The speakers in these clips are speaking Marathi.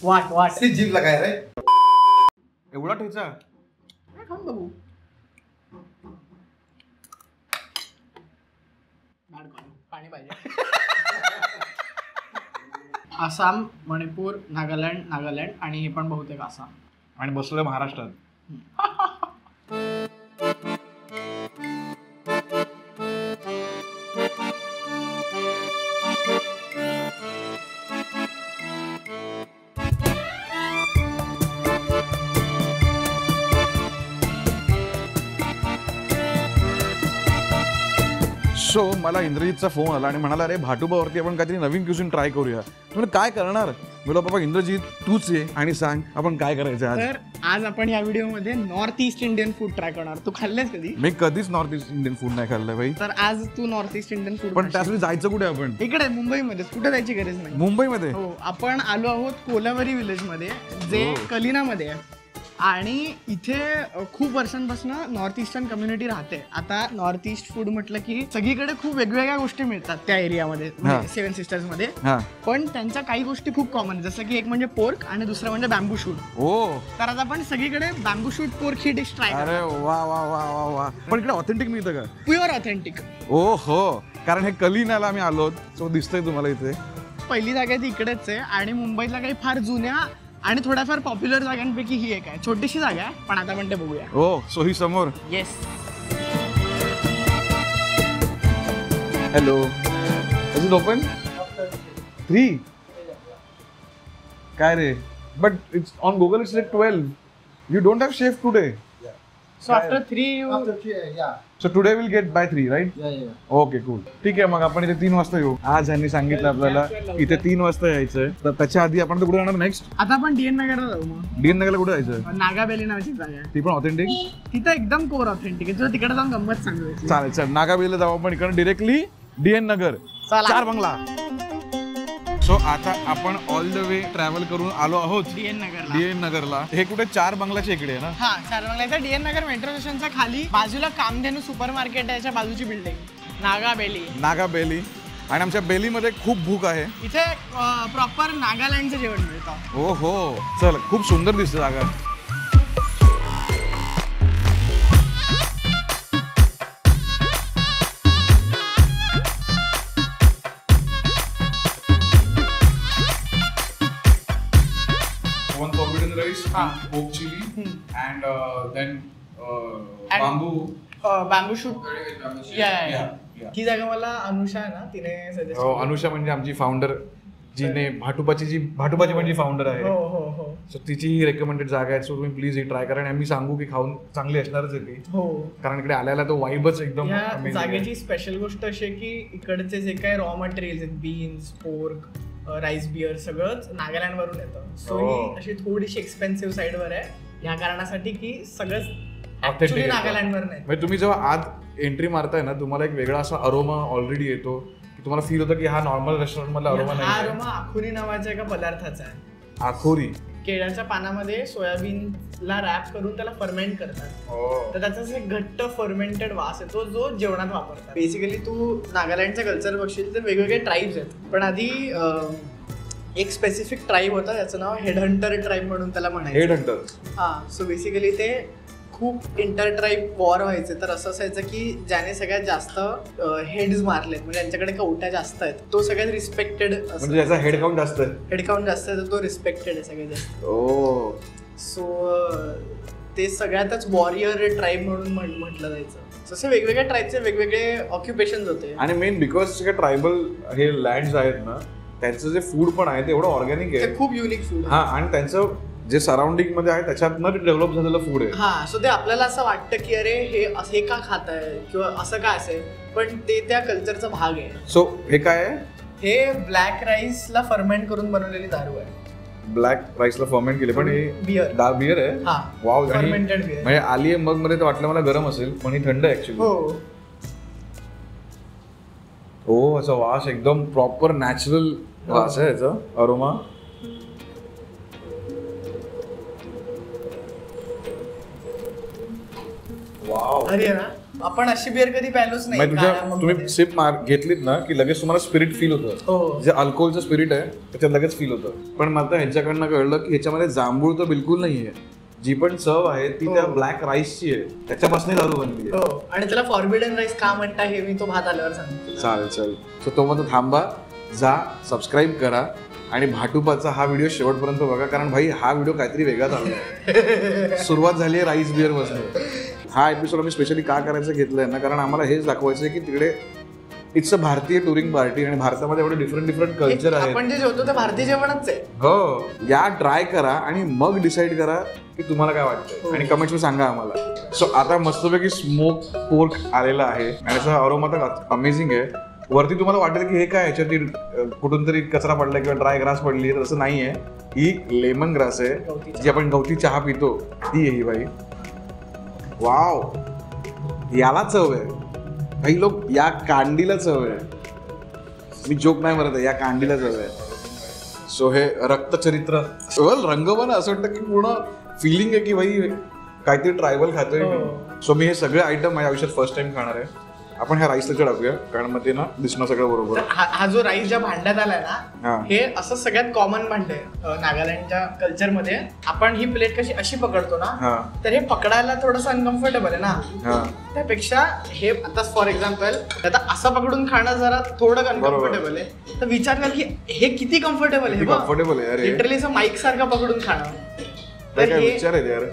वाट जीभला काय रे एवढा ठेचा खाऊन बघू. पाणी पाहिजे. आसाम, मणिपूर, नागालँड आणि हे पण बहुतेक आसाम आणि बसलोय महाराष्ट्रात. सो मला इंद्रजितचा फोन आला आणि म्हणाला अरे भाटुबावरती आपण काहीतरी नवीन क्युझिन ट्राय करूया. म्हणजे काय करणार? बोला बाबा इंद्रजित तूच ये आणि सांग आपण काय करायचं आज. तर आज आपण या व्हिडिओमध्ये north east Indian food try करणार. तू खाल्लेस कधी? मी कधीच नॉर्थ ईस्ट इंडियन फूड नाही खाल्लं भाई. तर आज तू नॉर्थ ईस्ट इंडियन फूड. पण त्यासाठी जायचं कुठे आपण? इकडे मुंबईमध्ये. कुठे जायची गरज नाही. मुंबईमध्ये? हो, आपण आलो आहोत कोलावरी विलेज मध्ये जे कलिनामध्ये आहे. आणि इथे खूप वर्षांपासून नॉर्थ ईस्टर्न कम्युनिटी राहते. आता नॉर्थ ईस्ट फूड म्हटलं की सगळीकडे खूप वेगवेगळ्या गोष्टी मिळतात त्या एरियामध्ये, सेवन सिस्टर्स मध्ये. पण त्यांच्या काही गोष्टी खूप कॉमन, जसं की एक म्हणजे पोर्क आणि दुसरं म्हणजे बॅम्बू शूट. तर आता आपण सगळीकडे बॅम्बू शूट पोर्क ही डिश ट्राय. अरे वा वा वा वा वा. पण इकडे ऑथेंटिक मिळतं का? Pure authentic. ओ हो, कारण हे कलिनाला आम्ही आलो. सो दिसतंय तुम्हाला इथे पहिली जागा ती इकडेच आहे. आणि मुंबईतल्या काही फार जुन्या आणि थोड्याफार पॉप्युलर जागांपैकी ही एक आहे. छोटीशी जागा आहे पण आता पण ते बघूया. ओ सो ही समोर. Yes. Hello, is it open? 3 काय रे? But it's on Google it's like 12. You don't have chef today. So after 3 so today will get by 3 right? Okay cool. ठीक आहे, मग आपण इथे 3 वाजता येऊ. आज यांनी सांगितलं आपल्याला इथे 3 वाजता यायचंय. तर त्याच्या आधी आपण कुठे जाणार नेक्स्ट? आता आपण डीएन नगरला जाऊ. मग डीएन नगरला कुठे जायचं? नागाबेली नावाची जागा आहे. ती पण ऑथेंटिक? तिथं एकदम कोर ऑथेंटिक आहे. तुला तिकडे जाऊन गंमत सांगू. चालेल चल, नागाबेलीला जाऊ आपण. इकडे डिरेक्टली डीएन नगर 4 बंगला. सो आता आपण ऑल द वे ट्रॅव्हल करून आलो आहोत डीएन नगरला. हे कुठे 4 बंगलाच्या इकडे आहे ना? हा, 4 बंगला. डीएन नगर मेट्रो स्टेशनच्या खाली बाजूला कामधेनू सुपर मार्केट आहे. याच्या बाजूची बिल्डिंग नागाबेली. आणि आमच्या बेलीमध्ये खूप भूक आहे. इथे प्रॉपर नागालँडचं जेवण मिळतं. ओ हो, चल खूप सुंदर दिसते जागा. One forbidden rice, pork chili, and then bamboo shoot. ही जागा मला अनुषा आहे ना, तिने सजेस्ट. अनुषा म्हणजे आमची फाउंडर, जिने भाटुबाची म्हणजे फाउंडर आहे. हो. सो तिची रेकमेंडेड जागा आहे. सो तुम्ही प्लीज ही ट्राय करा. आणि आम्ही सांगू की खाऊन चांगली असणारच आहे ती. हो, कारण इकडे आल्याला तो वाईबच एकदम. या जागेची स्पेशल गोष्ट अशी आहे की इकडचे जे काही रॉ मटेरियल्स आहेत, बीन्स, पोर्क, राईस, बियर, सगळंच नागालँड वरून येतं. सो ही अशी थोडीशी एक्सपेन्सिव्ह साईडवर आहे या कारणासाठी की सगळंच ऍक्च्युअली नागालँड वर नाही. म्हणजे तुम्ही जेव्हा आत एंट्री मारताय ना, तुम्हाला एक वेगळा असा अरोमा ऑलरेडी येतो की तुम्हाला फील होतं की हा नॉर्मल रेस्टॉरंट मधला अरोमा नाही. हा अरोमा आखुरी नावाच्या एका पदार्थाचा आहे. आखोरी केळ्याच्या पानामध्ये सोयाबीनला रॅप करून त्याला फर्मेंट करतात. तर त्याचा एक घट्ट फर्मेंटेड वास येतो जो जेवणात वापरतात. बेसिकली तू नागालँडचं कल्चर बघशील तर वेगवेगळे ट्राईब्स आहेत. पण आधी एक स्पेसिफिक ट्राईब होता, त्याचं नाव हेडहंटर ट्राईब म्हणून त्याला म्हणायचं. हेडहंटर. हा. सो बेसिकली ते खूप इंटर ट्राईब वॉर व्हायचे. तर असं असायचं की ज्याने सगळ्यात जास्त हेड्स मारलेत, म्हणजे त्यांच्याकडे कवट्या जास्त आहेत, तो सगळ्यात रिस्पेक्टेड. म्हणजे त्याचा हेड काउंट जास्त आहे तर तो रिस्पेक्टेड आहे सगळ्यात जास्त. सो ते सगळ्यातच वॉरियर ट्राईब म्हणून म्हटलं जायचं. जसे वेगवेगळ्या ट्राईबचे वेगवेगळे ऑक्युपेशन्स होते. आणि मेन बिकॉज ट्रायबल हे लँड्स आहेत ना, त्यांचं जे फूड पण आहे ते एवढं ऑर्गॅनिक आहे, खूप युनिक फूड. हा, आणि त्यांचं जे सराउंडिंग मध्ये आहे त्याच्यातनं डेव्हलप झालेलं फूड आहे. हा. सो ते आपल्याला असं वाटतं की अरे हे का खात आहे किंवा असं काय असेल, पण ते त्या कल्चरचा भाग आहे. सो हे काय आहे? हे ब्लॅक राईसला फर्मेंट करून बनवलेली दारू आहे. ब्लॅक राईसला फर्मेंट केले, पण हे बियर आहे. वाव. Fermented beer. म्हणजे आली आहे मग मध्ये, तर वाटलं मला गरम असेल पण ही थंड आहे ऍक्च्युली. हो, असा वास एकदम प्रॉपर नॅचरल वास आहे याचा, अरोमा. अरे ना, आपण अशी बिअर कधी प्यायलोच नाही म्हणजे तुझ्या काळ्या तुम्ही मगमध्ये. सिप घेतलीत ना की लगेच तुम्हाला स्पिरिट फील होतं. हो जे अल्कोहोलचं स्पिरिट आहे त्याच्यात लगेच फील होतं. पण मला ह्यांच्याकडनं कळलं की ह्याच्यामध्ये जांभूळ तर बिलकुल नाहीये. जी पण चव आहे ती त्या ब्लॅक राईसची आहे, त्याच्यापासून दारू बनली आहे. हो आणि त्याला फॉर्बिडन राईस का म्हणता हे मी तो भात आल्यावर सांगतो. चालेल. सो तो मग थांबा, जा सबस्क्राईब करा आणि भाटुपाचा हा व्हिडिओ शेवटपर्यंत बघा, कारण भाई हा व्हिडिओ काहीतरी वेगळा चालू आहे. सुरुवात झाली आहे राईस बिअर पासून. हा एपिसोड आम्ही स्पेशली का करायचं घेतलंय ना, कारण आम्हाला हेच दाखवायचं आहे की तिकडे इट्स अ भारतीय टुरिंग पार्टी आणि भारतामध्ये एवढे डिफरंट कल्चर आहेत. आपण जे जेवतो ते भारतीय जेवणच आहे. हो, या ट्राय करा आणि मग डिसाईड करा की तुम्हाला काय वाटतं आणि कमेंट्स मध्ये सांगा आम्हाला. सो आता मस्तपैकी स्मोक पोर्क आलेला आहे आणि त्याचा अरोमा तर अमेझिंग आहे. वरती तुम्हाला वाटेल की हे काय ह्याच्यावरती कुठून तरी कचरा पडलाय किंवा ड्राय ग्रास पडली, तर असं नाहीये. ही लेमन ग्रास आहे जी आपण गवती चहा पितो ती आहे ही बाई. वाव, याला चव आहे काही लोक, या कांडीला चव आहे. मी जोक नाही म्हणत आहे, या कांडीला चव आहे. सो हे रक्तचरित्र रंगवन असं वाटतं की पूर्ण फिलिंग आहे की भाई काहीतरी ट्रायबल खातोय मी. सो मी हे सगळे आयटम माझ्या आयुष्यात फर्स्ट टाइम खाणार आहे. आपण ह्या राईसला टाकूया कारण मग ते ना दिसणं सगळं बरोबर. हा जो राईस ज्या भांड्यात आलाय हा. ना, हे असं सगळ्यात कॉमन भांड आहे नागालँडच्या कल्चर मध्ये. आपण ही प्लेट कशी अशी पकडतो ना, तर हे पकडायला थोडस अनकम्फर्टेबल आहे ना. त्यापेक्षा हे आता फॉर एक्झाम्पल आता असं पकडून खाणं जरा थोडं अनकम्फर्टेबल आहे. तर विचार कर की हे किती कम्फर्टेबल आहे. कम्फर्टेबल आहे लिटरली असं माईक सारखं पकडून खाणं. तर हे विचार आहे यार.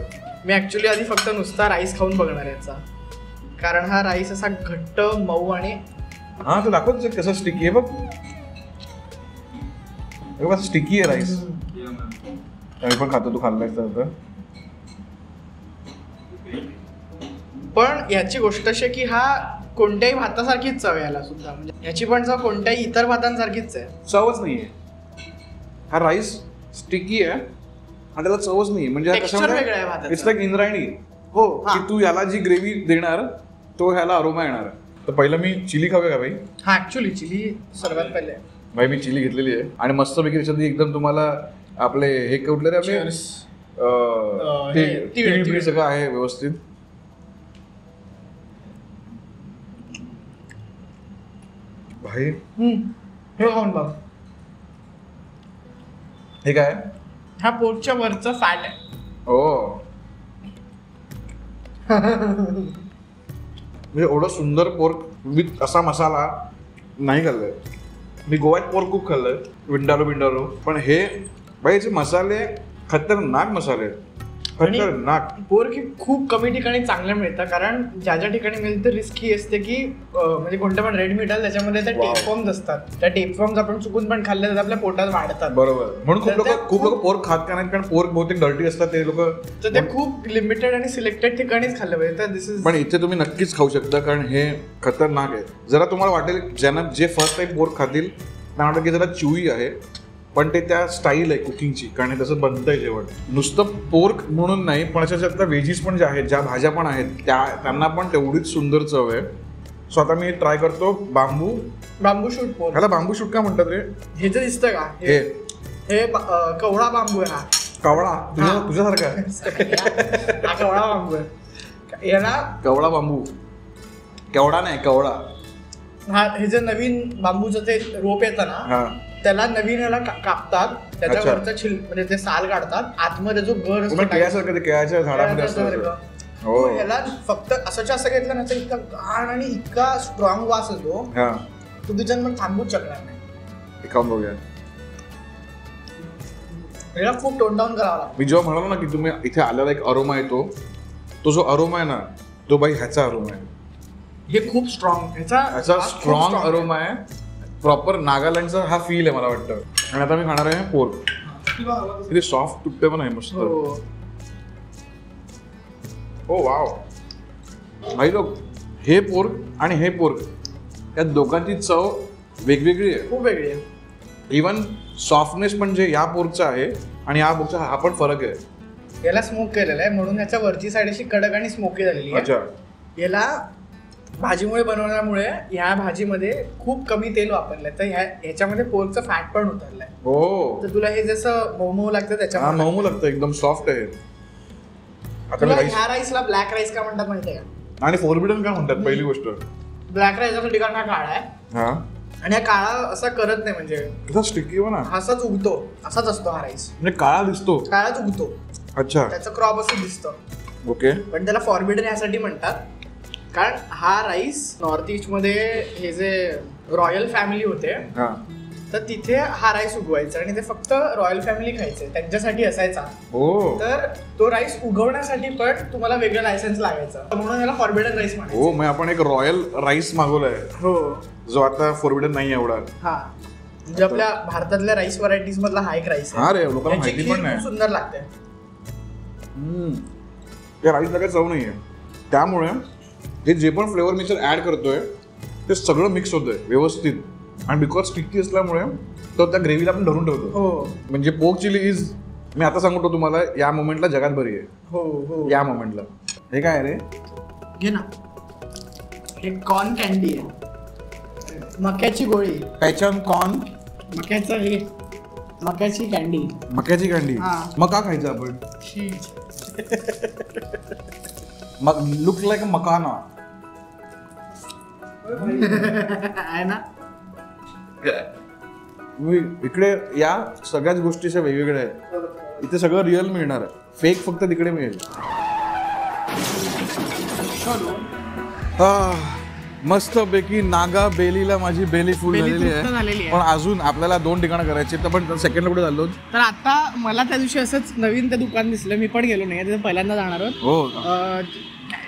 मी ऍक्च्युली आधी फक्त नुसता राईस खाऊन बघणार आहे याचा, कारण हा राईस असा घट्ट मऊ आणि हा तो दाखवत कसं स्टिकी आहे. बघ स्टिकी आहे राईस. मी पण खातो, तू खाल्लाय तर. पण याची गोष्ट अशी की हा कोणत्याही भातासारखीच चव याला सुद्धा, म्हणजे याची पण चव कोणत्याही इतर भातांसारखीच आहे. चवच नाहीये. हा राईस स्टिकी आहे आणि त्याला चवच नाही. म्हणजे टेक्स्चर वेगळं आहे भाताचं. It's like Indrayani. हो की तू याला जी ग्रेव्ही देणार तो ह्याला अरोमा येणार. तर पहिलं मी चिली खाऊया का भाई? हा ऍक्च्युली चिली सर्वात पहिले भाई मी चिली घेतलेली आहे आणि मस्तपैकी त्याच्यात एकदम तुम्हाला आपले हे कुठले रे आपले तीळ सगळं आहे व्यवस्थित. भाई हे खाऊन बघ. हे काय? हा पोटच्या वरचं फॅट आहे. ओ म्हणजे एवढं सुंदर पोर्क विथ असा मसाला नाही खाल्लंय. मी गोव्यात पोर्क खूप खाल्लंय, विंडारो. पण हे भाई याचे मसाले खतरनाक मसाले आहेत. खतरनाक. पोर्क हे खूप कमी ठिकाणी चांगले मिळतं, कारण ज्या ज्या ठिकाणी मिळतं रिस्क ही असते की म्हणजे कोणतं पण रेड मिळाल त्याच्यामध्ये त्या टेप फॉर्म्स असतात. त्या टेप फॉर्म्स आपण चुकून पण खाल्ले तर आपल्या पोटात वाढतात. बरोबर. म्हणून खूप लोक पोर्क खात का नाहीत, कारण पोर्क बहुतेक डर्टी असतात ते लोक. तर ते खूप लिमिटेड आणि सिलेक्टेड ठिकाणीच खाल्लं पाहिजे. तर दिस इज पण इथे तुम्ही नक्कीच खाऊ शकता कारण हे खतरनाक आहे. जरा तुम्हाला वाटेल ज्यांना जे फर्स्ट टाइम पोर्क खातील त्यांना वाटेल की जरा च्युई आहे, पण ते त्या स्टाईल आहे कुकिंगची, कारण हे तसं बनतंय जेवण. नुसतं पोर्क म्हणून नाही, पण अशा व्हेजीस पण ज्या आहेत, ज्या भाज्या पण आहेत त्यांना पण तेवढीच सुंदर चव आहे. सो आता मी ट्राय करतो बांबू शूट पोर्क. ह्याला बांबू शूट का म्हणतात रे? हे जे दिसतं का, हे कवळा बांबू आहे. हा कवळा तुझ्यासारखा हा कवळा बांबू आहे. याला कवळा बांबू, केवढा नाही कवळा. हा हे जे नवीन बांबूचं ते रोप येतं ना, त्याला नवीन याला कापतात, त्याच्यावरचं म्हणजे ते साल काढतात, आतमध्ये जो गर असतो केळ्याच्या झाडामध्ये असतो, याला फक्त असं घेतलं ना तर इतका घाण आणि इतका स्ट्रॉंग वास येतो, तू तुझ्या मग थांबूच शकणार नाही. खाऊन बघूया. याला खूप टोन डाऊन करावं लागतं. मी जेव्हा म्हणालो ना की तुम्ही इथे आल्याला एक अरोमा येतो, तो जो अरोमा आहे ना तो बाई ह्याचा अरोमा आहे. हे खूप स्ट्रॉंग, ह्याचा स्ट्रॉंग अरोमा आहे. प्रॉपर नागालँडचा हा फील आहे मला वाटतं. आणि आता मी खाणार आहे पोर्क. किती सॉफ्ट तुटते पण आहे मस्त. ओ वाव भाई लोक, हे पोर्क आणि हे पोर्क या दोघांची चव वेगवेगळी आहे, खूप वेगळी आहे. इवन सॉफ्टनेस पण जे या पोर्कचा आहे आणि या पोर्कचा हा पण फरक आहे. याला स्मोक केलेला आहे म्हणून याच्या वरची साईड अशी कडक आणि स्मोकी झालेली आहे. अच्छा. याला भाजीमुळे बनवण्यामुळे ह्या भाजीमध्ये खूप कमी तेल वापरलंय, तर ह्याच्यामध्ये पोर्कचं फॅट पण उतरलंय. हो, तर तुला हे जसं मऊ लागतं त्याच्यामुळे. मऊ लागतं, एकदम सॉफ्ट आहे. तुला ह्या राईसला ब्लॅक राईस का म्हणतात माहितीये का? आणि फॉरबिडन काय म्हणतात पहिली गोष्ट? ब्लॅक राईससाठी कारण हा काळा आहे हा आणि हा काळा असा करत नाही, म्हणजे कसा स्टिकी हो ना, असाच उगतो, असाच असतो हा राईस, म्हणजे काळा दिसतो. काळाच उगतो, अच्छा त्याचं क्रॉप असं दिसतं. ओके. पण त्याला फॉरबिडन यासाठी म्हणतात कारण हा राईस नॉर्थ ईस्ट मध्ये हे जे रॉयल फॅमिली होते हा तर तिथे हा राईस उगवायचा आणि ते फक्त रॉयल फॅमिली खायचे, त्यांच्यासाठी असायचा. हो तर तो राईस उगवण्यासाठी पण तुम्हाला वेगळं लायसन्स लागायचं, म्हणून याला फॉरबिडन राईस म्हणायचं. हो, मग आपण एक रॉयल राईस मागवलाय हो, जो आता फॉरबिडन नाही एवढा. हा म्हणजे आपल्या भारतातल्या राईस व्हरायटीज मधला हा एक राईस हा रे, लोकांना याची माहिती खीर पण नाही. खूप सुंदर लागते. त्या राईसला काही चव नाहीये, त्यामुळे हे जे पण फ्लेवर मिक्सर ऍड करतोय ते सगळं मिक्स होतंय व्यवस्थित, आणि बिकॉज स्टिकी असल्यामुळे तो त्या ग्रेव्हीला पण धरून ठेवतो. हो म्हणजे पोर्क चिली इज, मी आता सांगतो तुम्हाला, या मोमेंटला जगात बरी आहे. हो हो, या मोमेंटला. हे काय रे? घे ना, हे कॉर्न कॅन्डी आहे, मक्याची गोळी, पॅचन कॉर्न, मक्याचं हे, मक्याची कॅन्डी. मक्याची कांडी. हा. मग का खायचं आपण? शीज. मग लुक लाईक मकाना. आहे ना. इकडे या सगळ्याच गोष्टी अशा वेगवेगळ्या आहेत. इथे सगळं रिअल मिळणार आहे, फेक फक्त तिकडे मिळेल. मस्त पैकी नागा बेलीला माझी बेली फुल बेली झालेली तृप्त झालेली आहे, आहे. पण अजून आपल्याला 2 ठिकाणं करायची. तर पण सेकंडला कुठे चाललो? तर आता मला त्या दिवशी असंच नवीन ते दुकान दिसलं, मी पण गेलो नाही, तिथे पहिल्यांदा जाणार आहोत. हो,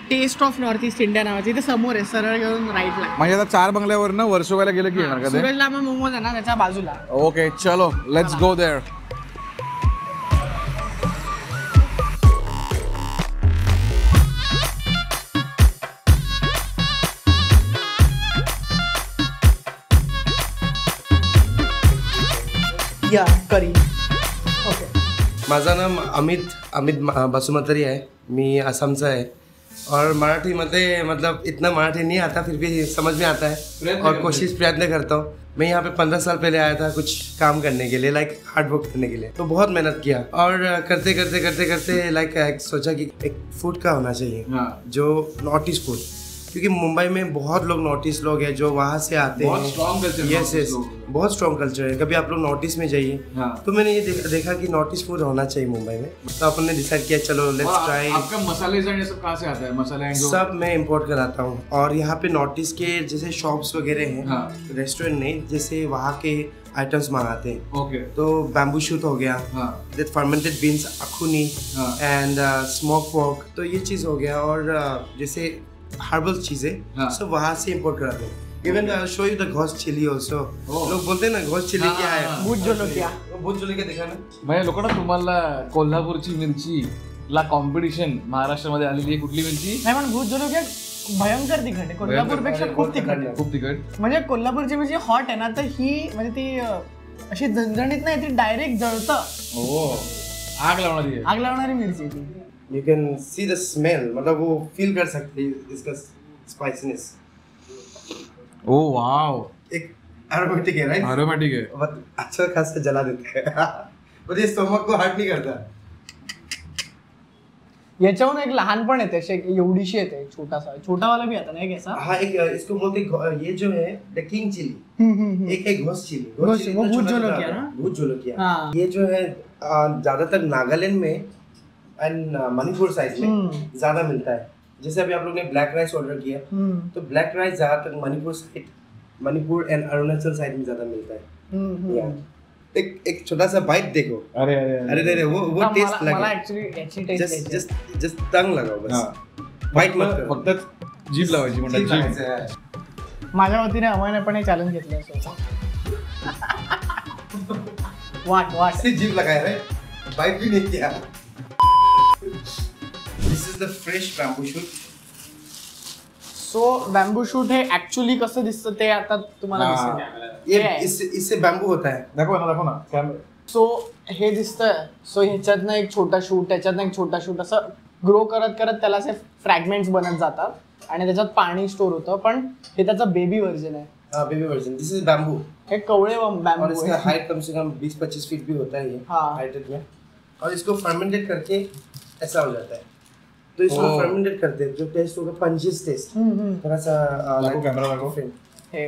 taste of North East India नावाची, इथे समोर आहे, सरळ घेऊन राईटला. म्हणजे आता 4 बंगल्यावरनं वर्सोवायला गेलं की येणार का ते? सूरज लांबा मोमोज आहे ना त्याच्या बाजूला. ओके, चलो लेट्स गो देअर. या करी. ओके. माझं नाम अमित बसुमतारी है, मी असमचा है और मराठी में मतलब इतना मराठी नहीं आता, फिर भी समझ में आता है और प्रयत्न करता हूँ. मैं यहाँ पे 15 साल पहले आया था कुछ काम करने के लिए, लाइक हार्ड वर्क करने के लिए, तो बहुत मेहनत किया और करते करते करते करते लाइक सोचा कि एक फूड का होना चाहिए जो नॉर्थ ईस्ट फूड, क्योंकि मुंबई में बहुत लोग नॉर्थ ईस्ट लोग हैं जो वहाँ से आते हैं. यस यस, बहुत स्ट्रॉन्ग कल्चर है. कभी आप लोग नॉर्थ ईस्ट में जाइए तो मैंने ये देखा कि नॉर्थ ईस्ट फूड होना चाहिए मुंबई में, तो अपन ने डिसाइड किया चलो लेट्स ट्राई. आपका मसाले सब कहाँ से आता है? मसाले सब मैं इंपोर्ट कराता हूँ और यहाँ पे नॉर्थ ईस्ट के जैसे शॉप्स वगैरह हैं, रेस्टोरेंट नहीं, जैसे वहाँ के आइटम्स मंगाते हैं. ओके. तो बैम्बू शूट हो गया, that fermented beans akhuni and smoke pork, तो ये चीज़ हो गया. और जैसे हर्बल चीजें सब वहाँ से इंपोर्ट कराते हैं. Even I show you the ghost chilli also. लोग बोलते हैं ना घोस्ट चिली क्या है, भूत जोलोकिया. भूत जोलोकिया दिखा ना. म्हणजे लोकांना तुम्हाला कोल्हापूरची मिरची ला कॉम्पिटिशन महाराष्ट्रामध्ये आलेली आहे. कुठली मिरची? नाही पण भूत जोलोकिया भयंकर तिखट आहे, कोल्हापूरपेक्षा खूप तिखट आहे. खूप तिखट. म्हणजे कोल्हापूरची मिरची हॉट आहे ना, तर ही म्हणजे ती अशी झणझणीत नाही, ती डायरेक्ट जळतं. हो, आग लावणारी आहे. आग लावणारी मिरची ती. You can see the smell, मतलब वो फील कर सकते हैं इसका स्पाइसीनेस. ओ वाव, एक एरोमेटिक है राइट, अरोमॅटिक आहे. बहुत अच्छा खासा जला देता है. पर ये स्टमक को हर्ट नहीं करता. याच्याहून एक लहान पण येते, एवढीशी येते, छोटावाला भी आता नाही कैसा. हाँ, एक इसको बोलते ये जो है द किंग चिली, एक है घोस्ट चिली. वो भूत जोलोकिया ना? भूत जोलोकिया. हाँ. ये जो है ज्यादातर नागालैंड में एंड मणिपुर साइड में ज्यादा मिलता है. जैसे अभी आप लोग ने ब्लैक राइस ऑर्डर किया, तो ब्लैक राइस ज्यादातर मणिपुर एंड अरुणाचल साइड में ज्यादा मिलता है. या एक छोटा सा बाइट देखो. अरे अरे वो टेस्ट मला लगा, ऍक्च्युअली याची टेस्ट जस्ट टंग लगाओ बस. बाइट मत करो, फक्त जीभ लावायची म्हणतात. जीभ जीभ. लावायचं. माझ्या वतीने अमयने पण हे चॅलेंज घेतलं. वाट सिर्फ जीभ लगाया है, बाइट भी नहीं किया. This is the fresh bamboo shoot. So bamboo shoot हे ऍक्च्युअली कसं दिसतं ते आता तुम्हाला दिसेल. ये इससे बैम्बू होता है. दाखव ना कॅमेरा. सो हे दिसतंय. सो ह्याच्यातनं एक छोटा शूट, त्याच्यातनं एक छोटा शूट, असं ग्रो करत करत त्याला असे फ्रॅगमेंट्स बनत जातात आणि त्याच्यात पाणी स्टोर होतं. पण हे त्याचं बेबी व्हर्जन आहे. हाँ, baby version. This is bamboo. हे कवळे और बॅम्बू इसका आहे. हाइट कम से कम 20-25 फीट भी होता है ये. हाँ. हाइट में. और इसको फर्मेंटेड करके ऐसा हो जाता है. तो इसको फर्मेंटेड करते हैं, जो टेस्ट होगा पंचेस टेस्ट, थोड़ा सा कैमरा लगाओ। हे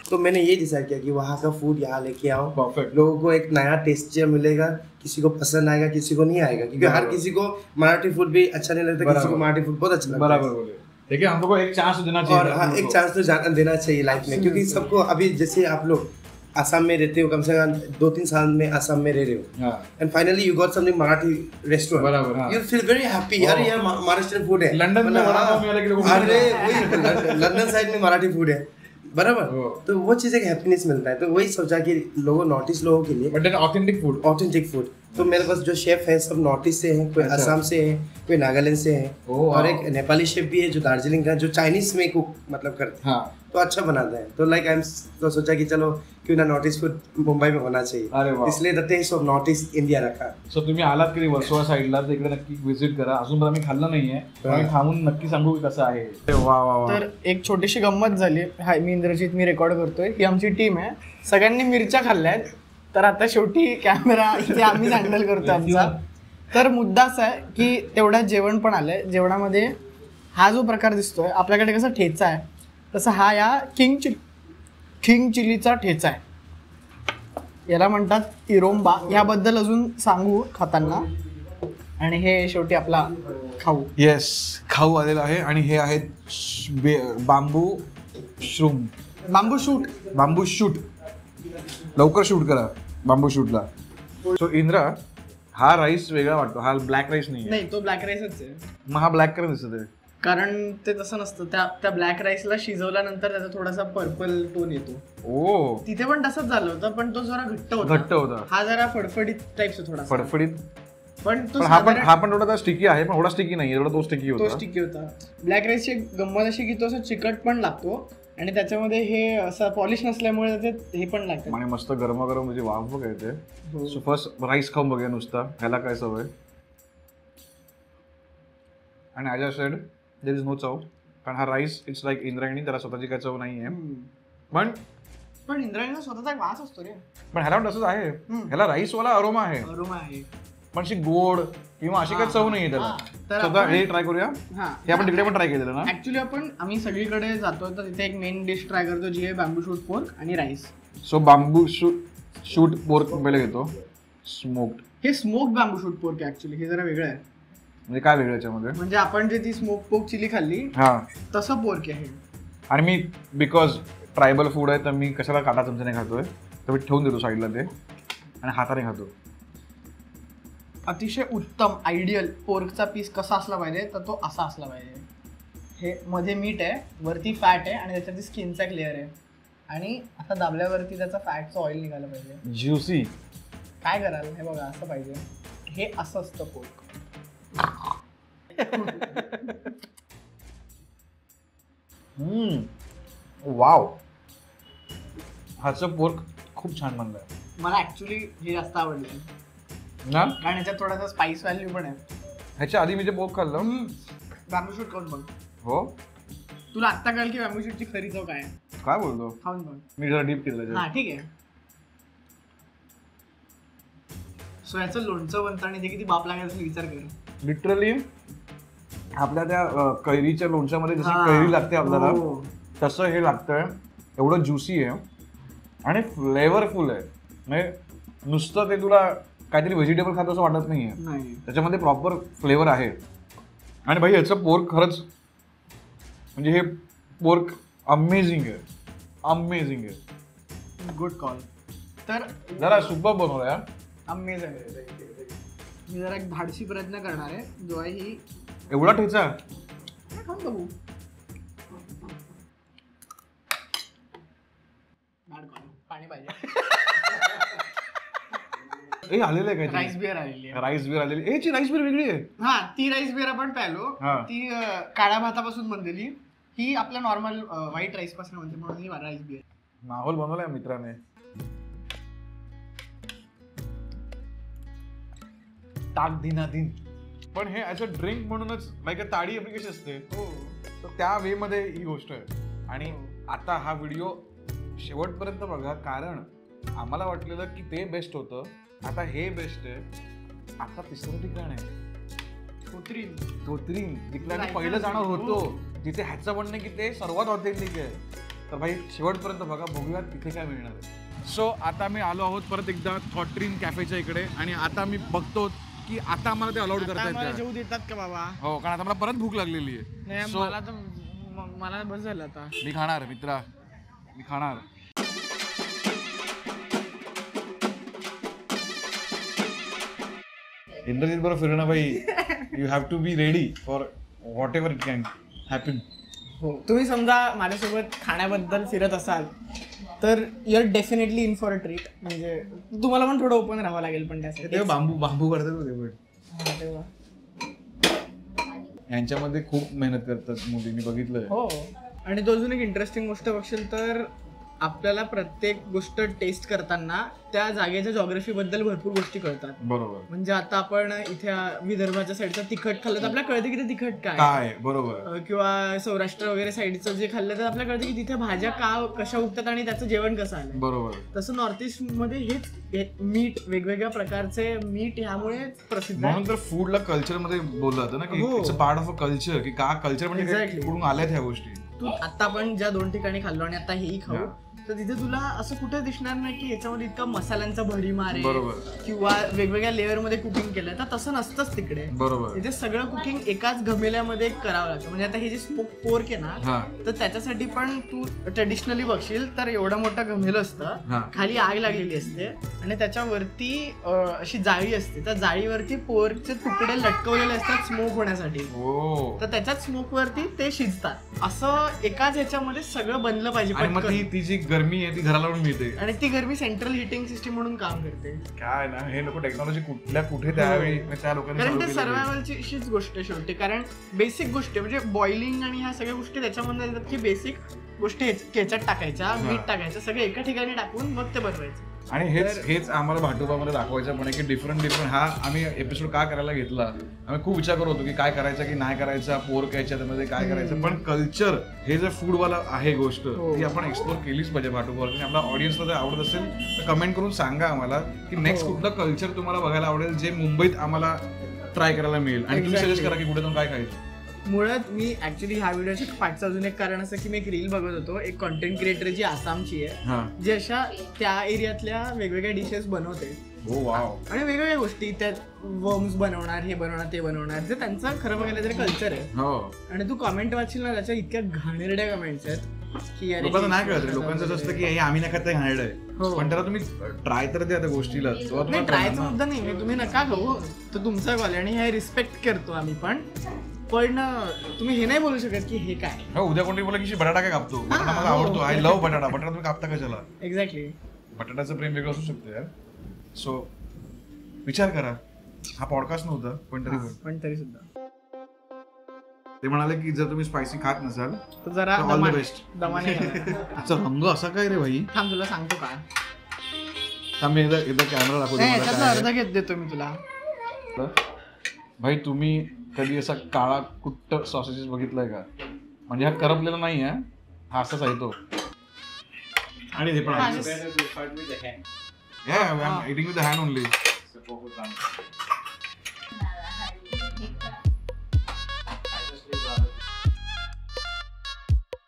तो मैंने ये डिसाइड किया कि वहाँ का फूड यहाँ लेके आओ, परफेक्ट। लोगों को एक नया टेस्टियर मिलेगा, किसी को पसंद आएगा, किसी को नहीं आएगा, क्योंकि हर किसी को मराठी फूड भी अच्छा नहीं लगता, किसी को मराठी फूड बहुत अच्छा लगता है। बराबर बोले। देखिए हम लोग को एक चांस देना चाहिए। और हाँ, एक चांस तो देना चाहिए लाइफ में, क्योंकि सबको अभी जैसे आप लोग असम में रहते हो, कम से कम 2-3 साल में असम में रह रहे हो, हाँ। End finally you got something Marathi restaurant, बराबर, हाँ। यू फील वेरी हैप्पी, यार यार महाराष्ट्र फूड है। लंदन में वड़ा पाव मिला कि लोगों को अरे वही लंदन साइड में मराठी फूड है, बराबर। तो वो चीज़ एक हैप्पीनेस मिलता है, तो वही सोचा कि लोगों नॉर्थ ईस्ट लोगों के लिए but then authentic food. Authentic food. तो मेरे पास जो शेफ है सब नॉर्थ ईस्ट से हैं, कोई असम से है, कोई नागालैंड से है, और एक नेपाली शेफ भी है जो दार्जिलिंग का, जो चाइनीज में कुक मतलब करते हैं, हाँ। तो अच्छा बनाता है। तो लाइक तो सोचा कि चलो क्यों ना नॉर्थ ईस्ट फूड मुंबई में होना चाहिए, अरे वाह। इसलिए the taste of North East India रखा। सो तुम्ही आलात कधी वर्सोवा साईडला तर इकडे नक्की विजिट करा। अजून पण आम्ही खाल्लं नाहीये, पण आम्ही थांबून नक्की सांगू की कसं आहे। वा वा वा। तर एक छोटीशी गंमत झाली. हाय, मी इंद्रजित, मी रेकॉर्ड करतोय. ही आमची टीम आहे. सगळ्यांनी मिरच्या खाल्ल्यात, तर आता शेवटी कॅमेरा इथे आम्हीच हँडल करतो आमचा. तर मुद्दा असा आहे की तेवढ्यात जेवण पण आलंय. जेवणामध्ये हा जो प्रकार दिसतोय, आपल्याकडे कसा ठेचा आहे तसा हा या किंग चिलीचा ठेचा आहे. याला म्हणतात इरोंबा. याबद्दल अजून सांगू खाताना. आणि हे शेवटी आपला खाऊ. येस, खाऊ आलेला आहे. आणि हे आहेत बांबू श्रूम, बांबू शूट. बांबू शूट. लवकर शूट करा बांबू शूटला. सो इंद्रा, हा राईस वेगळा वाटतो, हा ब्लॅक राईस नाही. तो ब्लॅक राईसच आहे. मग हा ब्लॅक कलर दिसत आहे. कारण ते तसं नसतं. त्या ब्लॅक राईसला शिजवल्यानंतर त्याचा थोडासा पर्पल टोन येतो. ओ, तिथे पण तसंच झालं होतं, पण तो जरा घट्ट होता. हा जरा फडफडीत टाईपचा थोडा फडफडीत. पण तो हा पण थोडा स्टिकी आहे, पण थोडा स्टिकी नाही, एवढा तो स्टिकी होता. स्टिकी होता. ब्लॅक राईसची गंमत अशी की तो असं चिकट पण लागतो आणि त्याच्यामध्ये हे असं पॉलिश नसल्यामुळे हे पण लागतं. आणि मस्त गरमागरम म्हणजे वाफ बघ येते. सो फर्स्ट राईस खाऊन बघूया नुसता, ह्याला काय सवय. आणि as a said there is no चव, कारण हा राईस इट्स लाईक इंद्रायणी, त्याला स्वतःची काय चव नाही आहे. पण इंद्रायणीला स्वतःचा एक वास असतो रे. पण ह्याला पण तसंच आहे. ह्याला राईसवाला अरोमा आहे, अरोमा आहे, पण अशी गोड किंवा अशी काही चव नाही आहे त्याला. तर स्वतः हे ट्राय करूया. हे आपण तिकडे पण ट्राय केलेलं ना. ऍक्च्युली आम्ही सगळीकडे जातो तर तिथे एक मेन डिश ट्राय करतो, जी आहे बांबू शूट पोर्क आणि राईस. सो बांबू शूट पोर्क पहिले घेतो, स्मोक्ड. हे स्मोक बांबू शूट पोर्क आहे ऍक्च्युली. हे जरा वेगळं आहे. म्हणजे काय वेगळं याच्यामध्ये? म्हणजे आपण जे ती स्मोक पोर्क चिली खाल्ली तसं पोर्क आहे. आणि मी बिकॉज ट्रायबल फूड आहे तर मी कशाला काटा चमच्याने खातोय, तर मी ठेवून देतो साईडला ते आणि हाताने खातो. अतिशय उत्तम आयडियल पोर्कचा पीस कसा असला पाहिजे तर तो असा असला पाहिजे. हे मध्ये मीठ आहे, वरती फॅट आहे आणि त्याच्यावरती स्किनचा एक लेअर आहे. आणि आता दाबल्यावरती त्याचा फॅटचं ऑइल निघालं पाहिजे, ज्युसी. काय कराल हे बघा, असं पाहिजे. हे असं असतं पोर्क. वाव, ह्याचं पोर्क खूप छान बनलंय. मला ऍक्च्युली हे जास्त आवडलं ना, कारण ह्याच्यात थोडासा स्पाइस व्हॅल्यू पण आहे. ह्याच्या आधी मी जे पोर्क खाल्लं, बांबू शूट खाऊन बघ. हो, तुला आत्ता कळेल की बांबू शूटची खरी चव काय आहे. काय बोलतो, खाऊन बघ. मी जरा डीप केलं. हा ठीक आहे. सो याचं लोणचं बनतं आणि ते किती बाप लागायचा विचार कर. लिटरली आपल्या त्या कैरीच्या लोणच्यामध्ये जशी कैरी लागते आपल्याला, तसं हे लागतंय. एवढं ज्युसी आहे आणि फ्लेवरफुल आहे. म्हणजे नुसतं ते तुला काहीतरी व्हेजिटेबल खात असं वाटत नाहीये, त्याच्यामध्ये प्रॉपर फ्लेवर आहे. आणि भाई याचं पोर्क खरंच म्हणजे हे पोर्क अमेझिंग आहे, अमेझिंग आहे. Good call. तर जरा सुपर बनवलं यार, अमेझिंग. मी जरा एक धाडसी प्रयत्न करणार आहे, जो आहे ही एवढा ठेचा. खाऊन बघू. पाणी पाहिजे. ए आलेलं आहे काय? राईस बिअर आलेली आहे. राईस बिअर आलेली. एची राईस बिअर वेगळी आहे. हा, ती राईस बिअर आपण प्यालो. ती काळ्या भातापासून बनलेली. ही आपल्या नॉर्मल व्हाईट राईस पासून बनते, म्हणून ही राईस बिअर. माहोल बनवलाय मित्राने. ताक दिना दिन. पण हे ॲज ड्रिंक म्हणूनच लाईक ताडी आपली कशी असते, तर त्या वे मध्ये ही गोष्ट आहे. आणि आता हा व्हिडिओ शेवटपर्यंत बघा, कारण आम्हाला वाटलेलं की ते बेस्ट होतं, आता हे बेस्ट आहे. आता तिसरं ठिकाण आहे. तोत्रीन जिकडे आम्ही पहिलं जाणार होतो तिथे ह्याचं म्हणणं की ते सर्वात ऑथेंटिक आहे. तर भाई शेवटपर्यंत बघा, बघूया तिथे काय मिळणार आहे. सो आता मी आलो आहोत परत एकदा थॉट्रीन कॅफेच्या इकडे आणि आता मी बघतो की आता आम्हाला ते अलाउड करतायत का. जेवू देतात का बाबा? हो, कारण आता मला परत भूक लागलेली आहे. नाही, So, मला तर मला बस झालं आता. मी खाणार मित्रा, मी खाणार. इंद्रजित बरोबर फिरणं भाई, you have to be ready for whatever it can happen. हो, तुम्ही समजा माझ्यासोबत खाण्याबद्दल फिरत असाल तर you are definitely in for a treat. म्हणजे तुम्हाला पण थोडं ओपन राहावं लागेल पण त्यासाठी. ते बांबू करतात होते पण हा, तेव्हा. यांच्यामध्ये खूप मेहनत करतात मुली, मी बघितलंय. हो, आणि तो अजून एक इंटरेस्टिंग गोष्ट बघशील तर आपल्याला प्रत्येक गोष्ट टेस्ट करताना त्या जागेच्या जॉग्रफी बद्दल भरपूर गोष्टी कळतात. बरोबर. म्हणजे आता आपण इथे विदर्भाच्या साईडचं तिखट खाल्लं तर आपल्याला कळतं की ते तिखट काय. काय बरोबर. किंवा सौराष्ट्र वगैरे साईडचं जे खाल्लं तर आपल्याला कळतं की तिथे भाज्या कशा उगतात आणि त्याचं जेवण कसं आलं. बरोबर. तसं नॉर्थ ईस्ट मध्ये हेच मीठ, वेगवेगळ्या प्रकारचे मीठ ह्यामुळे प्रसिद्ध आहे. म्हणून तर फूडला कल्चर मध्ये बोललं जातं ना की हो. It's a part of a culture, की का कल्चर म्हणजे Exactly. कुठून आल्यात ह्या गोष्टी. तू आता आपण ज्या 2 ठिकाणी खाल्लो आणि आता हेही खाऊ, हा. तर तिथे तुला असं कुठे दिसणार नाही की याच्यामध्ये इतका मसाल्यांचा भडीमार आहे बरोबर. किंवा वेगवेगळ्या लेअर मध्ये कुकिंग केलंय. तर तसं नसतंच तिकडे. बरोबर. इथे सगळं कुकिंग एकाच घमेल्यामध्ये करावं लागतं. म्हणजे आता हे जे स्मोक पोर्क आहे हा. ना, तर त्याच्यासाठी पण तू ट्रेडिशनली बघशील तर एवढं मोठं घमेलं हा. असतं, खाली आग लागलेली असते आणि त्याच्यावरती अशी जाळी असते. त्या जाळीवरती पोर्कचे तुकडे लटकवलेले असतात स्मोक होण्यासाठी. हो. तर त्याच्यात स्मोक वरती ते शिजतात. असं एकाच ह्याच्यामध्ये सगळं बनलं पाहिजे आणि मग पटकन. ती जी गरमी आहे ती घराला पण मिळते. आणि ती गरमी सेंट्रल हिटिंग सिस्टीम म्हणून काम करते. काय ना, हे लोक टेक्नॉलॉजी कुठे त्यावेळी त्या लोकांनी कारण चालू ते केलेली. सर्वायवलची अशीच गोष्ट आहे शेवटी. कारण बेसिक गोष्टी म्हणजे बॉइलिंग आणि ह्या सगळ्या गोष्टी त्याच्यामध्ये येतात की बेसिक गोष्टी केचप टाकायच्या, मीठ टाकायचं, सगळं एका ठिकाणी टाकून मग ते बनवायचं. आणि हेच आम्हाला भाटोबामध्ये दाखवायचं पण आहे की डिफरंट हा आम्ही एपिसोड का करायला घेतला. आम्ही खूप विचार करत होतो की काय करायचं की नाही करायचा, पोर्क याच्यामध्ये काय करायचं. पण कल्चर हे जे फूडवाला आहे गोष्ट ती आपण एक्सप्लोर केलीच पाहिजे भाटोबावर. आपल्या ऑडियन्सला जर आवडत असेल तर कमेंट करून सांगा आम्हाला की नेक्स्ट कुठलं कल्चर तुम्हाला बघायला आवडेल जे मुंबईत आम्हाला ट्राय करायला मिळेल. आणि तुम्ही सजेस्ट करा की कुठे जाऊन काय खायचं. मुळात मी ऍक्च्युली ह्या व्हिडिओच्या पाठचं अजून एक कारण असं की मी एक रील बघत होतो. एक कॉन्टेंट क्रिएटर जी आसामची आहे, जी अशा त्या एरियातल्या वेगवेगळ्या डिशेस बनवते. हो वाव. आणि वेगवेगळ्या गोष्टी त्यात वर्म्स बनवणार, हे बनवणार, ते बनवणार, जे त्यांचं खरं बघायला तरी कल्चर आहे. हो. आणि तू कमेंट वाचशील ना, त्याच्या इतक्या घाणेरड्या कमेंट्स आहेत की अरे लोकांना नाही कळत रे. लोकांचं असं असतं की हे आम्ही नाही खात ते घाणेरडं हो. आहे. पण त्याला तुम्ही ट्राय तर द्या त्या गोष्टीला. नाही, ट्रायचा मुद्दा नाही, तुम्ही नका खाऊ, तर तुमचा कॉल. आणि हे रिस्पेक्ट करतो आम्ही पण तुम्ही हे नाही बोलू शकत की हे काय. हो, उद्या कोणी बोला की बटाटा काय कापतो, बटाटा मला आवडतो, आय लव्ह बटाटा, बटाटा तुम्ही कापता कशाला. एक्झॅक्टली. बटाट्याचं प्रेम वेगळं असू शकतं यार. सो विचार करा. हा पॉडकास्ट नव्हता पण तरी सुद्धा ते म्हणाले की जर तुम्ही स्पायसी खात नसाल तर जरा ऑल द बेस्ट. दमाने अच्छा, रंग असा काय रे भाई. थांब, तुला सांगतो का. थांब मी एकदा कॅमेरा दाखवतो. याच्यातला अर्धा घेत देतो मी तुला. भाई तुम्ही कधी असा काळा कुट्ट सॉसेजेस बघितलाय का? म्हणजे हा करपलेला नाही आहे, हा असाच आहे तो. आणि ते पण eating with the hand only.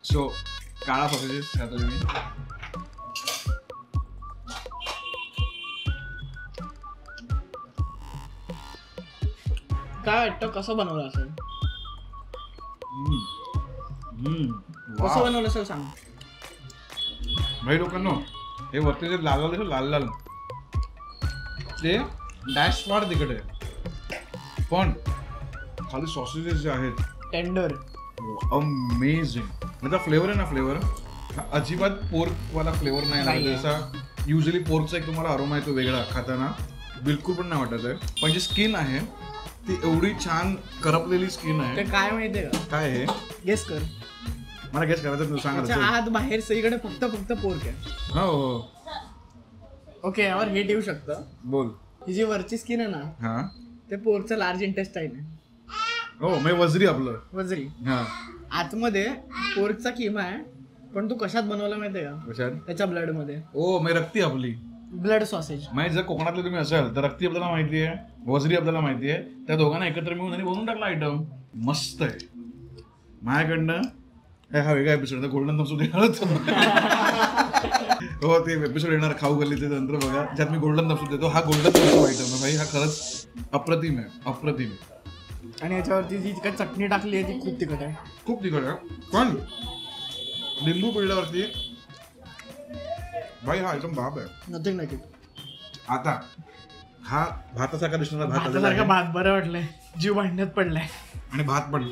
So काळा सॉसेजेस खाता तुम्ही. काय वाटतं कसं बनवलं असेल? कसं बनवलं असेल सांग. भाई लोकांनो, हे वरती जे लाल लाल लाल लाल ते डॅश फार तिकट आहे, पण खाली सॉसेजेस जे आहेत टेंडर, अमेझिंग. म्हणजे फ्लेवर आहे ना, फ्लेवर अजिबात पोर्क वाला फ्लेवर नाही लागत. जसा युजली पोर्कचा एक तुम्हाला अरोमा येतो वेगळा खाताना, बिलकुल पण नाही वाटत आहे. पण जी स्किन आहे ती एवढी छान करपलेली स्किन आहे. ते काय माहितीये का? काय आहे गेस कर. मला गेस करायचं, तू सांग. आत बाहेर सगळीकडे फक्त पोर्क आहे. हो हो, ओके, यावर हे ठेवू शकतं. बोल. ही जी वरची स्किन आहे ना, हा, ते पोर्कचं लार्ज इंटेस्टाईन आहे. हो, म्हणजे वजरी आपलं वजरी. हा. आतमध्ये पोर्कचा किमा आहे, पण तू कशात बनवला माहितीये का? कशात? त्याच्या ब्लड मध्ये. ओ, म्हणजे रक्ती आपली. Blood sausage. म्हणजे जर कोकणातले तुम्ही असाल तर रक्ती आपल्याला माहिती आहे, वजरी आपल्याला माहिती आहे, त्या दोघांना एकत्र मिळून त्यांनी बनवून टाकला आयटम. मस्त आहे. माझ्याकडनं हा वेगळा एपिसोड गोल्डन थम्स देणार होतो. हो ते एपिसोड येणार खाऊ गल्लीचे नंतर बघा, ज्यात मी गोल्डन थम्स देतो. हा गोल्डन थम्स आयटम भाई, हा खरंच अप्रतिम आहे, अप्रतिम. आणि याच्यावरती जी काय चटणी टाकली आहे ती खूप तिखट आहे. खूप तिखट आहे पण लिंबू पिळल्यावरती भाई हा आयटम बाप आहे. Nothing like it. आता हा भातासारखा दिसणारा भात आलेला भातासारखा आहे. भात बरं वाटलंय, जीव भांडण्यात पडलाय. आणि भात पण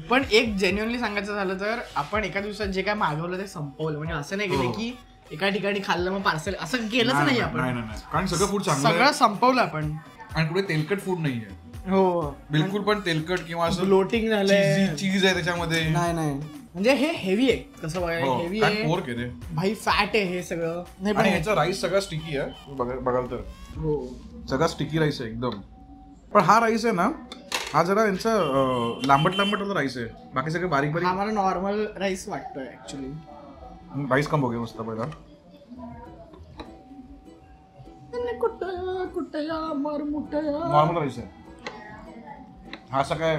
पण एक जेन्युअनली सांगायचं झालं तर आपण एका दिवसात जे काय मागवलं ते संपवलं. म्हणजे असं नाही केलं की एका ठिकाणी खाल्लं मग पार्सल, असं केलंच नाही आपण. नाही कारण सगळं फूड चांगलं सगळं संपवलं आपण. आणि कुठे तेलकट फूड नाहीये. हो बिलकुल पण तेलकट किंवा असं ब्लोटिंग झालंय. चीज आहे त्याच्यामध्ये. नाही म्हणजे हे हेवी आहे. कसं बघायला हेवी आहे पोर्क आहे रे भाई, फॅट आहे हे सगळं. नाही आणि पण ह्याचा राईस सगळा स्टिकी आहे. बघाल तर हो सगळा स्टिकी राईस आहे एकदम. पण हा राईस आहे ना, हा जरा यांचा लांबट राईस आहे. बाकी सगळे बारीक बारीक. आम्हाला नॉर्मल राईस वाटतोय ऍक्च्युली. राईस कम बघूया मस्त पहिला. नॉर्मल राईस आहे हा. सकाळी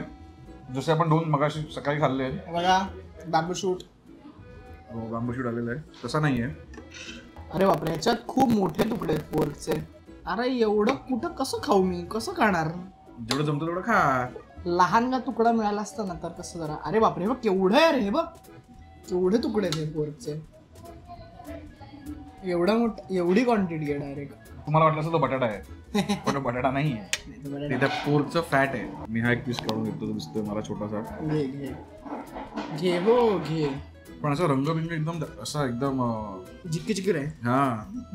जसे आपण 2 मगाशी सकाळी खाल्ले बघा बांबू शूट. हो बांबू शूट आलेला आहे, तसा नाहीये. अरे बापरे, ह्याच्यात खूप मोठे तुकडे आहेत पोर्कचे. अरे एवढं कुठं कसं खाऊ मी, कसं खाणार? जेवढं जमतं तेवढं खा. लहानगा तुकडा मिळाला असता ना तर कसं जरा. अरे बापरे, हे बघ केवढं आहे रे, हे बघ केवढे तुकडे आहेत पोर्कचे. एवढा मोठा, एवढी क्वांटिटी आहे डायरेक्ट. तुम्हाला वाटलं असं तो बटाटा आहे पण बटाटा नाही आहे, ते त्या पोर्कचं फॅट आहे. मी हा एक पीस काढून घेतो, दिसतोय मला छोटासा. घे हो घे. पण असा रंगबिंग एकदम असा एकदम जिक्की आहे. हा.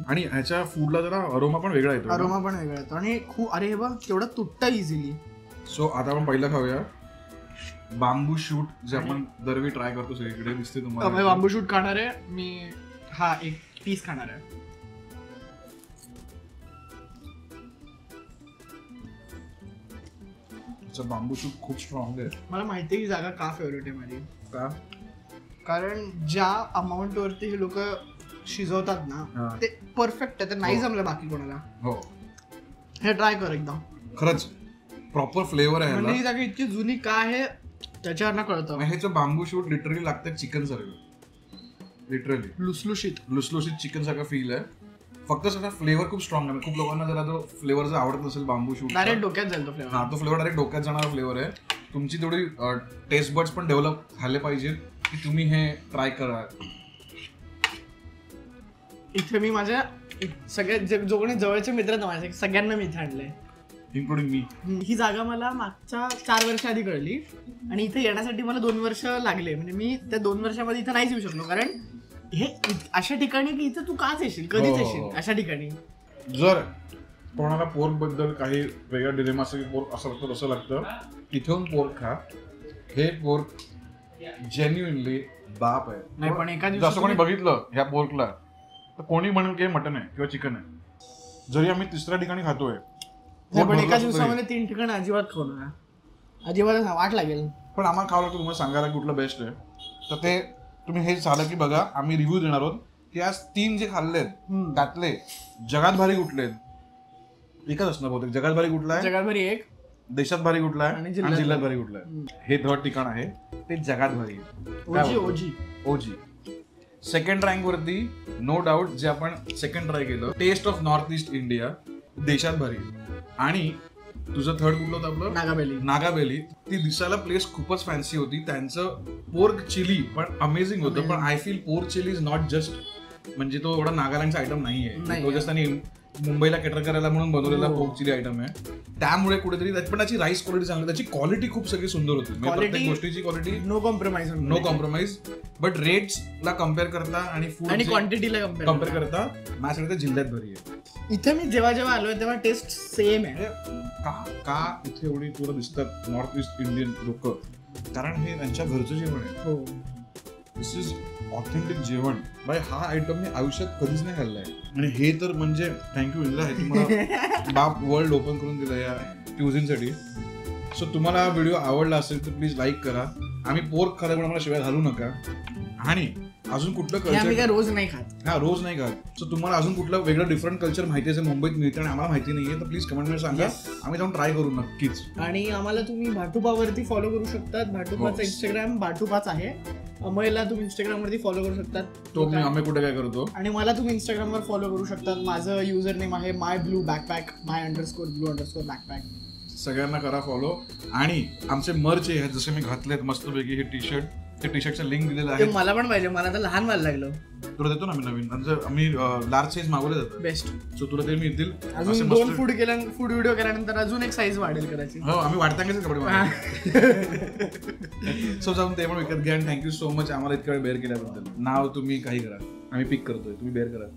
आणि ह्याच्या फूडला जरा अरोमा पण वेगळा येतो. अरोमा पण वेगळा येतो आणि खूप. अरे हे बघ केवढं तुटतं इझिली. सो आता आपण पहिलं खाऊया बांबू शूट, जे आपण दरवेळी ट्राय करतो सगळीकडे. दिसते तुम्हाला बांबू शूट खाणार आहे मी. हा एक पीस खाणार आहे. बांबू शूट खूप स्ट्रॉंग आहे. मला माहिती आहे ही जागा का फेवरेट आहे माझी. का? कारण ज्या अमाऊंट वरती हे लोक शिजवतात हा. ना ते परफेक्ट आहे. ते नाही जमलं बाकी कोणाला. हो हे ट्राय कर एकदा. खरंच प्रॉपर फ्लेवर आहे. म्हणजे ही जागा इतकी जुनी का आहे त्याच्यावर कळतं. ह्याचं बांबू शूट लिटरली लागतं चिकन सारखं. लिटरली लुसलुशीत चिकन सारखं फील आहे. फक्त सगळा फ्लेवर खूप स्ट्रॉंग आहे. खूप लोकांना जरा तो फ्लेवर जर आवडत नसेल बांबू शूट, डायरेक्ट डोक्यात जाईल तो फ्लेवर. हा तो फ्लेवर डायरेक्ट डोक्यात जाणारा फ्लेवर आहे. तुमची थोडी टेस्ट बड्स पण डेव्हलप झाले पाहिजे की तुम्ही हे ट्राय करा. इथे मी माझ्या सगळ्या जो कोणी जवळचे मित्र आहेत माझे सगळ्यांना मी इथे आणलंय, इन्क्लुडिंग मी. ही जागा मला मागच्या 4 वर्ष आधी कळली आणि इथे येण्यासाठी मला 2 वर्ष लागले. म्हणजे मी त्या 2 वर्षामध्ये इथे नाहीच येऊ शकलो. कारण हे अशा ठिकाणी की इथे तू काच येशील, कधीच येशील अशा ठिकाणी. जर कोणाला पोर्क बद्दल काही वेगळा डिलेमा असेल, पोर्क असं लागतं तसं लागतं, इथून पोर्क खा. हे पोर्क जेन्युइनली बाप आहे. नाही पण एका जसं कोणी बघितलं ह्या पोर्कला तर कोणी म्हणेल की मटन आहे किंवा चिकन आहे. जरी आम्ही 3ऱ्या ठिकाणी खातोय पण एका दिवसामध्ये 3 ठिकाणी अजिबात खाऊ नका. अजिबात वाट लागेल. पण आम्हाला खावं लागतं तुम्हाला सांगायला कुठलं बेस्ट आहे. तर ते तुम्ही हे झालं की बघा, आम्ही रिव्ह्यू देणार आहोत की आज 3 जे खाल्लेत त्यातले जगात भारी कुठले आहेत. एकच असणार बहुतेक. जगात भारी कुठला आहे, जगात भारी एक, देशात भारी कुठला आहे आणि आणि जिल्ह्यात भारी कुठला आहे. हे 3rd ठिकाण आहे, ते जगात भारी आहे. ओजी. 2nd रँक वरती नो डाऊट जे आपण 2nd ट्राय केलं, taste of North East India, देशात भारी. आणि तुझं 3rd कुठलं होतं आपलं, नागाबेली. ती दिसायला प्लेस खूपच फॅन्सी होती. त्यांचं पोर्क चिली पण अमेझिंग होतं. पण I feel pork chilli is not just, म्हणजे तो एवढा नागालँडचा आयटम नाहीये. तो जस्ट त्यांनी मुंबईला केटर करायला म्हणून बनवलेला पोर्क चिली आयटम आहे. त्यामुळे कुठेतरी पण त्याची राईस क्वालिटी चांगली, त्याची क्वालिटी खूप सगळी सुंदर होती. प्रत्येक गोष्टीची क्वालिटी नो कॉम्प्रोमाइज. बट रेट्सला कम्पेअर करता आणि फूड आणि क्वांटिटीला कम्पेअर करता माझ्यासाठी जिल्ह्यात भारी आहे. इथे मी जेव्हा आलोय तेव्हा टेस्ट सेम आहे. का इथे एवढी तुला दिसतात नॉर्थ ईस्ट इंडियन लोक, कारण हे त्यांच्या घरचं जेवण आहे. दिस इज ऑथेंटिक जेवण. बाय हा आयटम मी आयुष्यात कधीच नाही खाल्लाय. आणि हे तर म्हणजे थँक्यू इंद्रा, हे तुम्हाला बाप वर्ल्ड ओपन करून दिलं या क्युझिनसाठी. सो तुम्हाला हा व्हिडिओ आवडला असेल तर प्लीज लाईक करा. आम्ही पोर्क खाल्ल्यामुळे मला शिवाय घालू नका. आणि अजून कुठलं हे आम्ही कल्चर काय रोज नाही खात. हा रोज नाही का सो तुम्हाला अजून कुठलं वेगळं डिफरंट कल्चर माहिती असेल मुंबईत मिळतं आणि आम्हाला माहिती नाहीये तर प्लीज कमेंटमध्ये सांगा. आम्ही जाऊन ट्राय करू नक्कीच. आणि आम्हाला तुम्ही भाटुपावरती फॉलो करू शकतात. भाटुपाचा इंस्टाग्राम भाटुपाच आहे. अमयला तुम्ही इंस्टाग्राम वरती फॉलो करू शकतात. तो मी आम्ही कुठे काय करतो. आणि मला तुम्ही इंस्टाग्राम वर फॉलो करू शकतात. माझं युजर नेम आहे my_blue_backpack my_blue_backpack. सगळ्यांना करा फॉलो. आणि आमचे मर्च आहे जसे मी घातलेत मस्तपैकी हे टी शर्ट, ते टी शर्टचं लिंक दिलेलं ते आहे. मला पण पाहिजे. मला तर लहान व्हायला लागलं. तुला देतो ना आम्ही नवीन. आम्ही लार्ज साईज मागवले जातात. बेस्ट. सो तुला ते मिळतील. अजून 2 फूड व्हिडिओ केल्यानंतर अजून एक साईज वाढेल करायची. हो आम्ही वाटतांगेच कपडे सो जाऊन ते पण विकत घ्या. आणि थँक्यू सो मच आम्हाला इतका वेळ बेअर केल्याबद्दल. नाव तुम्ही काही करा, आम्ही पिक करतोय, तुम्ही बेअर करा.